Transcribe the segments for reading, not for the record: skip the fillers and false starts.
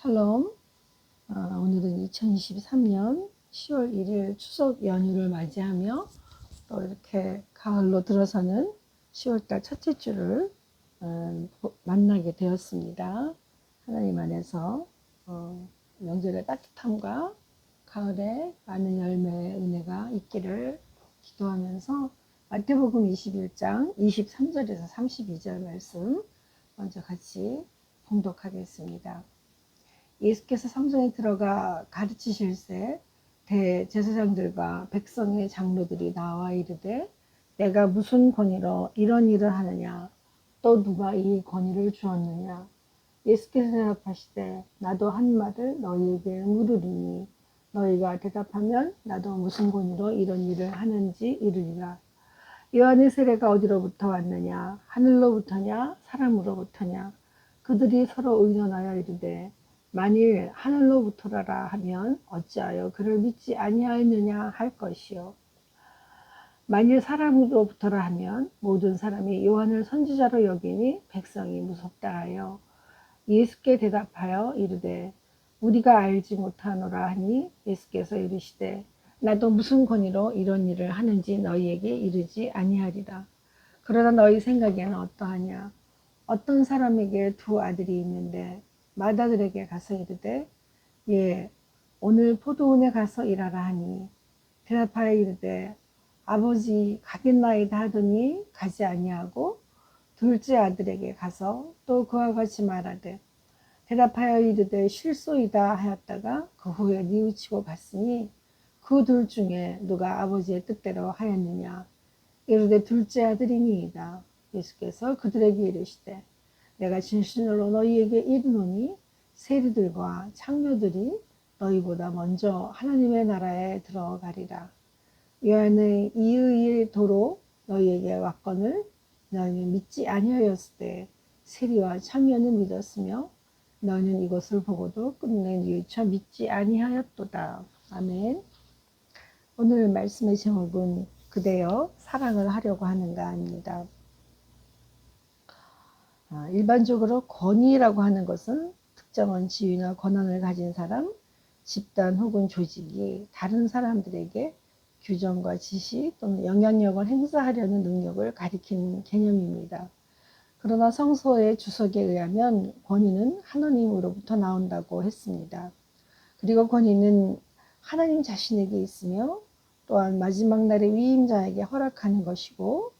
샬롬. 오늘은 2023년 10월 1일 추석 연휴를 맞이하며 또 이렇게 가을로 들어서는 10월달 첫째 주를 만나게 되었습니다. 하나님 안에서 명절의 따뜻함과 가을에 많은 열매의 은혜가 있기를 기도하면서 마태복음 21장 23절에서 32절 말씀 먼저 같이 봉독하겠습니다. 예수께서 성전에 들어가 가르치실새 대제사장들과 백성의 장로들이 나와 이르되 내가 무슨 권위로 이런 일을 하느냐, 또 누가 이 권위를 주었느냐. 예수께서 대답하시되 나도 한 말을 너희에게 물으리니 너희가 대답하면 나도 무슨 권위로 이런 일을 하는지 이르리라. 요한의 세례가 어디로부터 왔느냐, 하늘로부터냐 사람으로부터냐. 그들이 서로 의논하여 이르되 만일 하늘로부터라 하면 어찌하여 그를 믿지 아니하였느냐 할 것이요, 만일 사람으로부터라 하면 모든 사람이 요한을 선지자로 여기니 백성이 무섭다 하여 예수께 대답하여 이르되 우리가 알지 못하노라 하니 예수께서 이르시되 나도 무슨 권위로 이런 일을 하는지 너희에게 이르지 아니하리라. 그러나 너희 생각에는 어떠하냐. 어떤 사람에게 두 아들이 있는데 맏아들에게 가서 이르되 예, 오늘 포도원에 가서 일하라 하니 대답하여 이르되 아버지 가겠나이다 하더니 가지 아니하고 둘째 아들에게 가서 또 그와 같이 말하되 대답하여 이르되 쉴소이다 하였다가 그 후에 뉘우치고 갔으니 그 둘 중에 누가 아버지의 뜻대로 하였느냐. 이르되 둘째 아들이니이다. 예수께서 그들에게 이르시되 내가 진실로 너희에게 이르노니 세리들과 창녀들이 너희보다 먼저 하나님의 나라에 들어가리라. 요한의 이의 도로 너희에게 왔거늘 너희는 믿지 아니하였을 때 세리와 창녀는 믿었으며 너희는 이것을 보고도 끝내 뉘우쳐 믿지 아니하였도다. 아멘. 오늘 말씀의 제목은 그대여 사랑을 하려고 하는가입니다. 일반적으로 권위라고 하는 것은 특정한 지위나 권한을 가진 사람, 집단 혹은 조직이 다른 사람들에게 규정과 지시 또는 영향력을 행사하려는 능력을 가리키는 개념입니다. 그러나 성서의 주석에 의하면 권위는 하나님으로부터 나온다고 했습니다. 그리고 권위는 하나님 자신에게 있으며 또한 마지막 날의 위임자에게 허락하는 것이고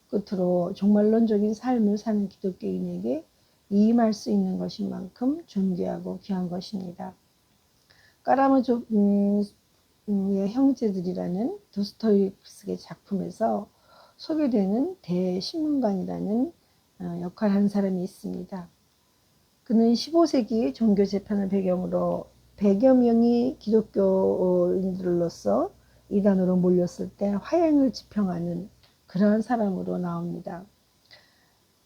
끝으로 종말론적인 삶을 사는 기독교인에게 이임할 수 있는 것인 만큼 존귀하고 귀한 것입니다. 까라마조프의 형제들이라는 도스토옙스키의 작품에서 소개되는 대신문관이라는 역할을 한 사람이 있습니다. 그는 15세기 종교 재판을 배경으로 100여 명이 기독교인들로서 이단으로 몰렸을 때 화형을 집행하는 그러한 사람으로 나옵니다.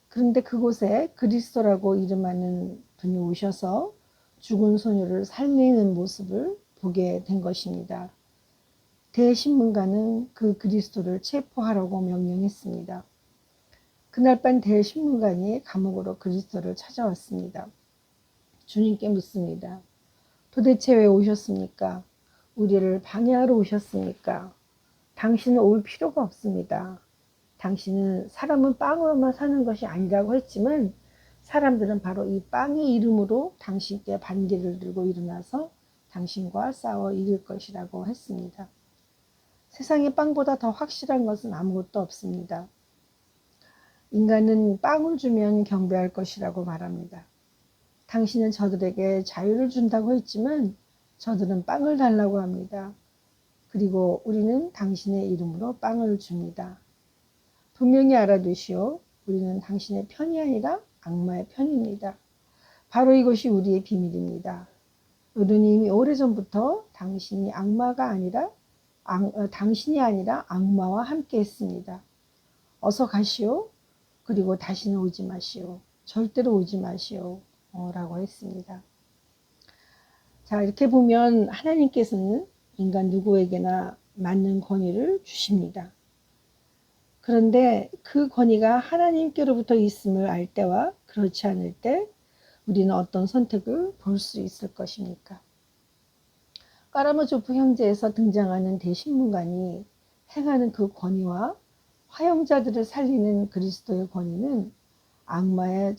그런데 그곳에 그리스도라고 이름하는 분이 오셔서 죽은 소녀를 살리는 모습을 보게 된 것입니다. 대신문관은 그 그리스도를 체포하라고 명령했습니다. 그날 밤 대신문관이 감옥으로 그리스도를 찾아왔습니다. 주님께 묻습니다. 도대체 왜 오셨습니까? 우리를 방해하러 오셨습니까? 당신은 올 필요가 없습니다. 당신은 사람은 빵으로만 사는 것이 아니라고 했지만 사람들은 바로 이 빵의 이름으로 당신께 반기를 들고 일어나서 당신과 싸워 이길 것이라고 했습니다. 세상에 빵보다 더 확실한 것은 아무것도 없습니다. 인간은 빵을 주면 경배할 것이라고 말합니다. 당신은 저들에게 자유를 준다고 했지만 저들은 빵을 달라고 합니다. 그리고 우리는 당신의 이름으로 빵을 줍니다. 분명히 알아두시오. 우리는 당신의 편이 아니라 악마의 편입니다. 바로 이것이 우리의 비밀입니다. 우리는 이미 오래전부터 당신이 아니라 악마와 함께 했습니다. 어서 가시오. 그리고 다시는 오지 마시오. 절대로 오지 마시오. 라고 했습니다. 자, 이렇게 보면 하나님께서는 인간 누구에게나 맞는 권위를 주십니다. 그런데 그 권위가 하나님께로부터 있음을 알 때와 그렇지 않을 때 우리는 어떤 선택을 볼 수 있을 것입니까? 까라마조프 형제에서 등장하는 대신문관이 행하는 그 권위와 화형자들을 살리는 그리스도의 권위는 악마와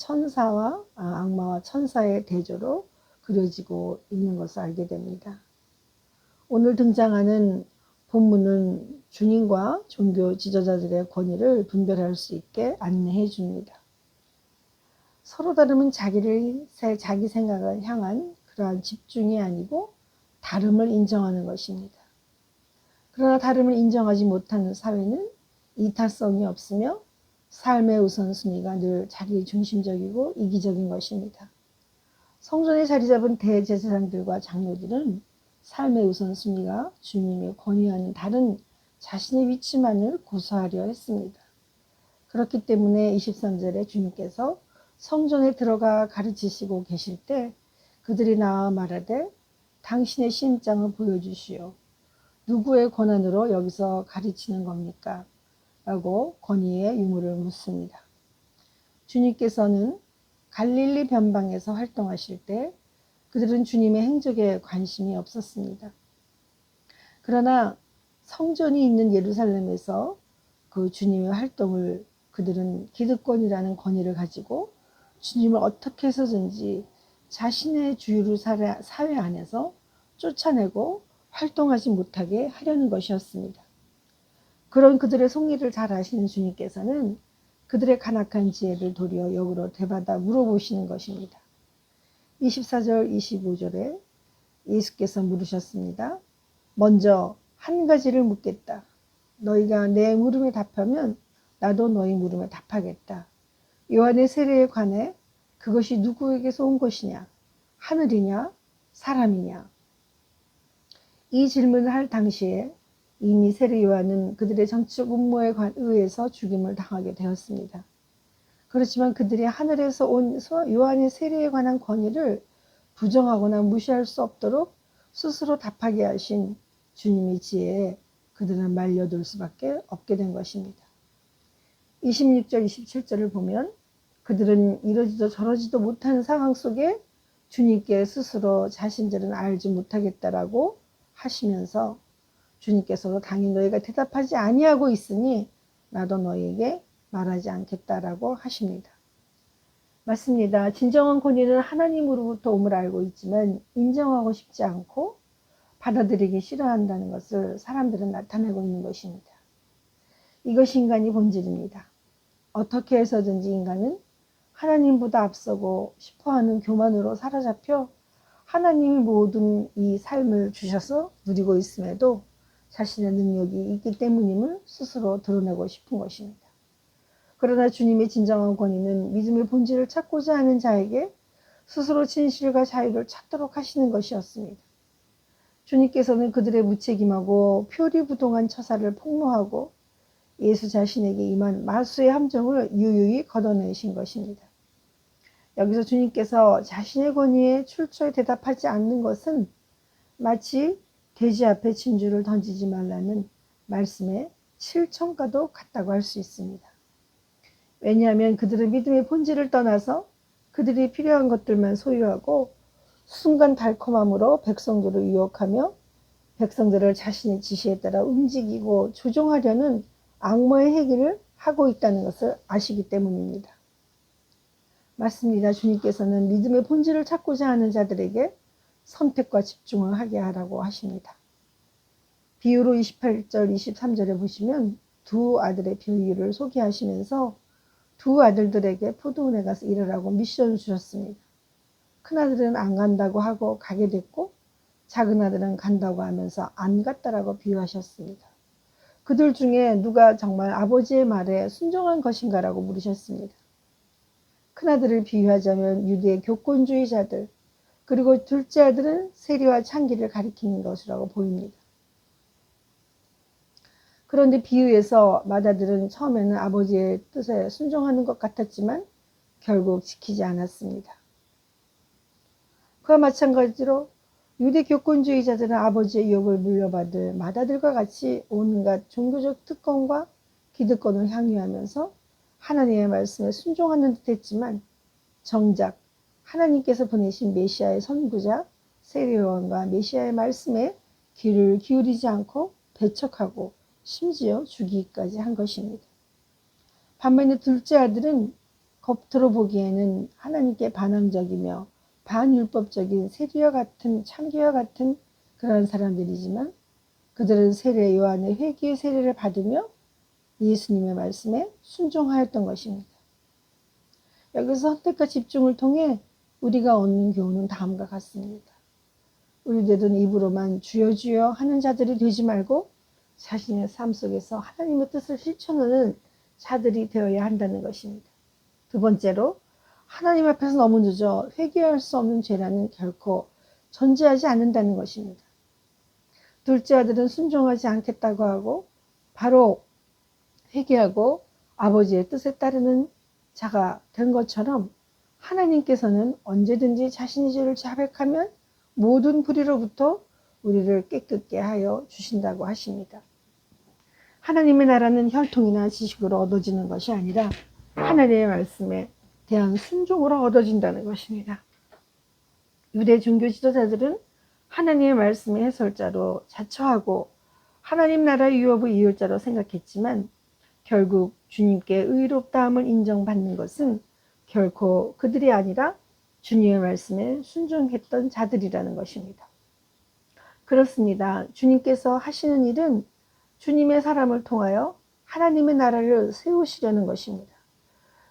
천사의 대조로 그려지고 있는 것을 알게 됩니다. 오늘 등장하는 본문은 주님과 종교 지도자들의 권위를 분별할 수 있게 안내해 줍니다. 서로 다름은 자기 생각을 향한 그러한 집중이 아니고 다름을 인정하는 것입니다. 그러나 다름을 인정하지 못하는 사회는 이타성이 없으며 삶의 우선순위가 늘 자기 중심적이고 이기적인 것입니다. 성전에 자리 잡은 대제사장들과 장로들은 삶의 우선순위가 주님의 권위와는 다른 자신의 위치만을 고수하려 했습니다. 그렇기 때문에 23절에 주님께서 성전에 들어가 가르치시고 계실 때 그들이 나와 말하되 당신의 심장을 보여주시오. 누구의 권한으로 여기서 가르치는 겁니까? 라고 권위의 유무를 묻습니다. 주님께서는 갈릴리 변방에서 활동하실 때 그들은 주님의 행적에 관심이 없었습니다. 그러나 성전이 있는 예루살렘에서 그 주님의 활동을 그들은 기득권이라는 권위를 가지고 주님을 어떻게 해서든지 자신의 주유를 사회 안에서 쫓아내고 활동하지 못하게 하려는 것이었습니다. 그런 그들의 속리를 잘 아시는 주님께서는 그들의 간악한 지혜를 도리어 역으로 되받아 물어보시는 것입니다. 24절 25절에 예수께서 물으셨습니다. 먼저 한 가지를 묻겠다. 너희가 내 물음에 답하면 나도 너희 물음에 답하겠다. 요한의 세례에 관해 그것이 누구에게서 온 것이냐? 하늘이냐? 사람이냐? 이 질문을 할 당시에 이미 세례 요한은 그들의 정치적 음모에 의해서 죽임을 당하게 되었습니다. 그렇지만 그들이 하늘에서 온 요한의 세례에 관한 권위를 부정하거나 무시할 수 없도록 스스로 답하게 하신 주님의 지혜에 그들은 말려들 수밖에 없게 된 것입니다. 26절 27절을 보면 그들은 이러지도 저러지도 못하는 상황 속에 주님께 스스로 자신들은 알지 못하겠다라고 하시면서 주님께서도 당연히 너희가 대답하지 아니하고 있으니 나도 너희에게 말하지 않겠다라고 하십니다. 맞습니다. 진정한 권위는 하나님으로부터 옴을 알고 있지만 인정하고 싶지 않고 받아들이기 싫어한다는 것을 사람들은 나타내고 있는 것입니다. 이것이 인간의 본질입니다. 어떻게 해서든지 인간은 하나님보다 앞서고 싶어하는 교만으로 사로잡혀 하나님이 모든 이 삶을 주셔서 누리고 있음에도 자신의 능력이 있기 때문임을 스스로 드러내고 싶은 것입니다. 그러나 주님의 진정한 권위는 믿음의 본질을 찾고자 하는 자에게 스스로 진실과 자유를 찾도록 하시는 것이었습니다. 주님께서는 그들의 무책임하고 표리부동한 처사를 폭로하고 예수 자신에게 임한 마수의 함정을 유유히 걷어내신 것입니다. 여기서 주님께서 자신의 권위에 출처에 대답하지 않는 것은 마치 돼지 앞에 진주를 던지지 말라는 말씀의 실천과도 같다고 할 수 있습니다. 왜냐하면 그들은 믿음의 본질을 떠나서 그들이 필요한 것들만 소유하고 순간 달콤함으로 백성들을 유혹하며 백성들을 자신의 지시에 따라 움직이고 조종하려는 악마의 행위를 하고 있다는 것을 아시기 때문입니다. 맞습니다. 주님께서는 믿음의 본질을 찾고자 하는 자들에게 선택과 집중을 하게 하라고 하십니다. 비유로 28절 23절에 보시면 두 아들의 비유를 소개하시면서 두 아들들에게 포도원에 가서 일하라고 미션을 주셨습니다. 큰아들은 안 간다고 하고 가게 됐고 작은 아들은 간다고 하면서 안 갔다라고 비유하셨습니다. 그들 중에 누가 정말 아버지의 말에 순종한 것인가라고 물으셨습니다. 큰아들을 비유하자면 유대의 교권주의자들, 그리고 둘째 아들은 세리와 창기를 가리키는 것이라고 보입니다. 그런데 비유에서 맏아들은 처음에는 아버지의 뜻에 순종하는 것 같았지만 결국 지키지 않았습니다. 그와 마찬가지로 유대 교권주의자들은 아버지의 유혹을 물려받을 맏아들과 같이 온갖 종교적 특권과 기득권을 향유하면서 하나님의 말씀에 순종하는 듯 했지만 정작 하나님께서 보내신 메시아의 선구자 세례요한과 메시아의 말씀에 귀를 기울이지 않고 배척하고 심지어 죽이기까지 한 것입니다. 반면에 둘째 아들은 겉으로 보기에는 하나님께 반항적이며 반율법적인 세리와 같은 창기와 같은 그런 사람들이지만 그들은 세례 요한의 회개의 세례를 받으며 예수님의 말씀에 순종하였던 것입니다. 여기서 선택과 집중을 통해 우리가 얻는 교훈은 다음과 같습니다. 우리들은 입으로만 주여 주여 하는 자들이 되지 말고 자신의 삶 속에서 하나님의 뜻을 실천하는 자들이 되어야 한다는 것입니다. 두 번째로 하나님 앞에서 너무 늦어 회개할 수 없는 죄라는 결코 존재하지 않는다는 것입니다. 둘째 아들은 순종하지 않겠다고 하고 바로 회개하고 아버지의 뜻에 따르는 자가 된 것처럼 하나님께서는 언제든지 자신의 죄를 자백하면 모든 불의로부터 우리를 깨끗게 하여 주신다고 하십니다. 하나님의 나라는 혈통이나 지식으로 얻어지는 것이 아니라 하나님의 말씀에 대한 순종으로 얻어진다는 것입니다. 유대 종교 지도자들은 하나님의 말씀의 해설자로 자처하고 하나님 나라의 유업의 이율자로 생각했지만 결국 주님께 의롭다함을 인정받는 것은 결코 그들이 아니라 주님의 말씀에 순종했던 자들이라는 것입니다. 그렇습니다. 주님께서 하시는 일은 주님의 사람을 통하여 하나님의 나라를 세우시려는 것입니다.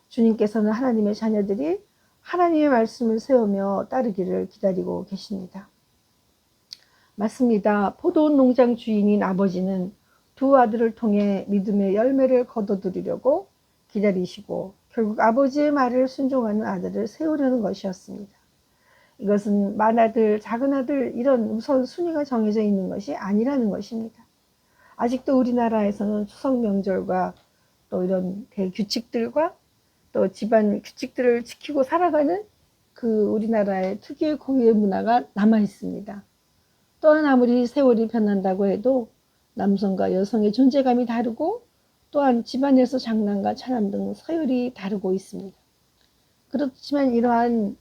주님께서는 하나님의 자녀들이 하나님의 말씀을 세우며 따르기를 기다리고 계십니다. 맞습니다. 포도원 농장 주인인 아버지는 두 아들을 통해 믿음의 열매를 거둬들이려고 기다리시고 결국 아버지의 말을 순종하는 아들을 세우려는 것이었습니다. 이것은 맏아들, 작은아들 이런 우선순위가 정해져 있는 것이 아니라는 것입니다. 아직도 우리나라에서는 추석 명절과 또 이런 대규칙들과 또 집안 규칙들을 지키고 살아가는 그 우리나라의 특유의 고유의 문화가 남아 있습니다. 또한 아무리 세월이 변한다고 해도 남성과 여성의 존재감이 다르고 또한 집안에서 장남과 차남 등 서열이 다르고 있습니다. 그렇지만 이러한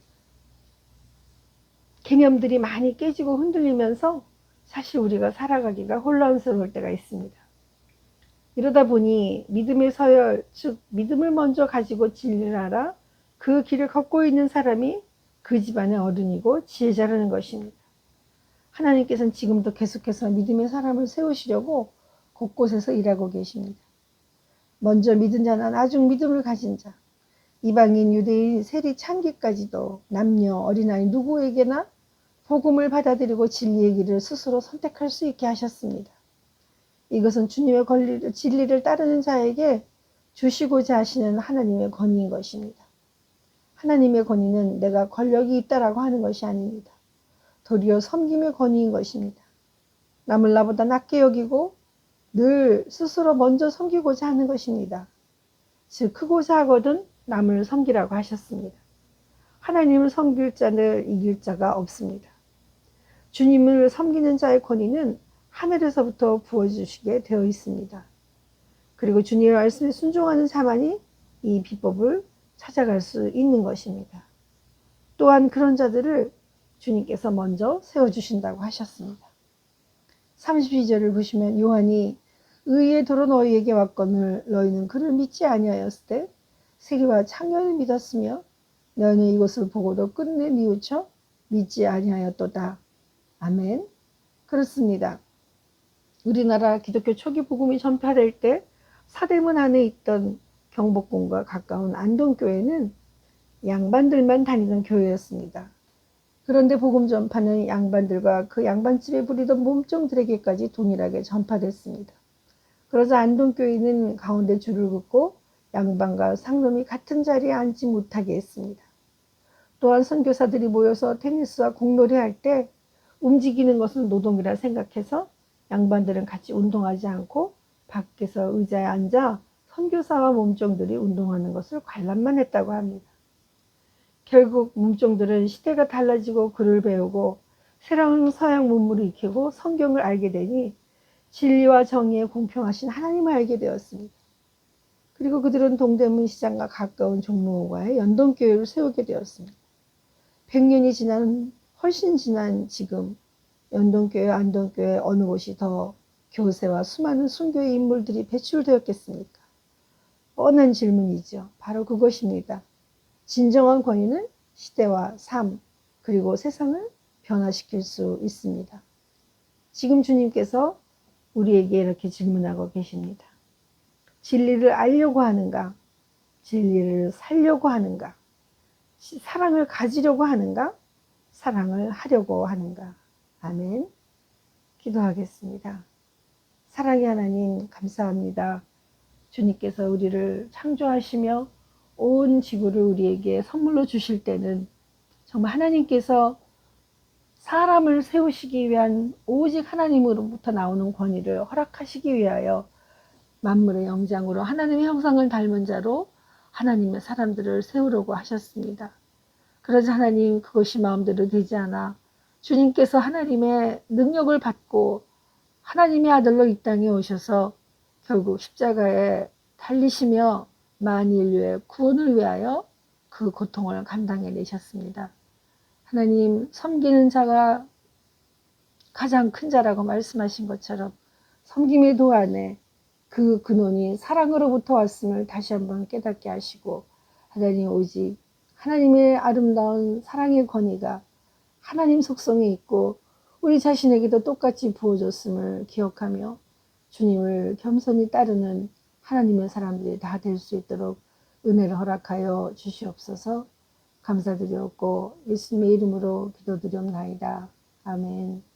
개념들이 많이 깨지고 흔들리면서 사실 우리가 살아가기가 혼란스러울 때가 있습니다. 이러다 보니 믿음의 서열, 즉 믿음을 먼저 가지고 진리를 알아 그 길을 걷고 있는 사람이 그 집안의 어른이고 지혜자라는 것입니다. 하나님께서는 지금도 계속해서 믿음의 사람을 세우시려고 곳곳에서 일하고 계십니다. 먼저 믿은 자나 나중 믿음을 가진 자, 이방인, 유대인, 세리, 창기까지도 남녀, 어린아이 누구에게나 복음을 받아들이고 진리의 길을 스스로 선택할 수 있게 하셨습니다. 이것은 주님의 진리를 따르는 자에게 주시고자 하시는 하나님의 권위인 것입니다. 하나님의 권위는 내가 권력이 있다라고 하는 것이 아닙니다. 도리어 섬김의 권위인 것입니다. 남을 나보다 낮게 여기고 늘 스스로 먼저 섬기고자 하는 것입니다. 즉 크고자 하거든 남을 섬기라고 하셨습니다. 하나님을 섬길 자를 이길 자가 없습니다. 주님을 섬기는 자의 권위는 하늘에서부터 부어주시게 되어 있습니다. 그리고 주님의 말씀에 순종하는 자만이 이 비법을 찾아갈 수 있는 것입니다. 또한 그런 자들을 주님께서 먼저 세워주신다고 하셨습니다. 32절을 보시면 요한이 의의 도로 너희에게 왔거늘 너희는 그를 믿지 아니하였을 때 세리와 창녀를 믿었으며 너희는 이것을 보고도 끝내 뉘우쳐 믿지 아니하였도다. 아멘. 그렇습니다. 우리나라 기독교 초기 복음이 전파될 때 사대문 안에 있던 경복궁과 가까운 안동교회는 양반들만 다니던 교회였습니다. 그런데 복음 전파는 양반들과 그 양반집에 부리던 몸종들에게까지 동일하게 전파됐습니다. 그러자 안동교회는 가운데 줄을 긋고 양반과 상놈이 같은 자리에 앉지 못하게 했습니다. 또한 선교사들이 모여서 테니스와 공놀이 할 때 움직이는 것은 노동이라 생각해서 양반들은 같이 운동하지 않고 밖에서 의자에 앉아 선교사와 몸종들이 운동하는 것을 관람만 했다고 합니다. 결국 몸종들은 시대가 달라지고 글을 배우고 새로운 서양 문물을 익히고 성경을 알게 되니 진리와 정의에 공평하신 하나님을 알게 되었습니다. 그리고 그들은 동대문 시장과 가까운 종로가에 연동교회를 세우게 되었습니다. 100년이 지난 훨씬 지난 지금 연동교회, 안동교회 어느 곳이 더 교세와 수많은 순교의 인물들이 배출되었겠습니까? 뻔한 질문이죠. 바로 그것입니다. 진정한 권위는 시대와 삶 그리고 세상을 변화시킬 수 있습니다. 지금 주님께서 우리에게 이렇게 질문하고 계십니다. 진리를 알려고 하는가? 진리를 살려고 하는가? 사랑을 가지려고 하는가? 사랑을 하려고 하는가? 아멘. 기도하겠습니다. 사랑의 하나님 감사합니다. 주님께서 우리를 창조하시며 온 지구를 우리에게 선물로 주실 때는 정말 하나님께서 사람을 세우시기 위한 오직 하나님으로부터 나오는 권위를 허락하시기 위하여 만물의 영장으로 하나님의 형상을 닮은 자로 하나님의 사람들을 세우려고 하셨습니다. 그러자 하나님 그것이 마음대로 되지 않아 주님께서 하나님의 능력을 받고 하나님의 아들로 이 땅에 오셔서 결국 십자가에 달리시며 만인류의 구원을 위하여 그 고통을 감당해 내셨습니다. 하나님 섬기는 자가 가장 큰 자라고 말씀하신 것처럼 섬김의 도안에 그 근원이 사랑으로부터 왔음을 다시 한번 깨닫게 하시고 하나님 오직 하나님의 아름다운 사랑의 권위가 하나님 속성에 있고 우리 자신에게도 똑같이 부어줬음을 기억하며 주님을 겸손히 따르는 하나님의 사람들이 다 될 수 있도록 은혜를 허락하여 주시옵소서. 감사드렸고 예수님의 이름으로 기도드렸나이다. 아멘.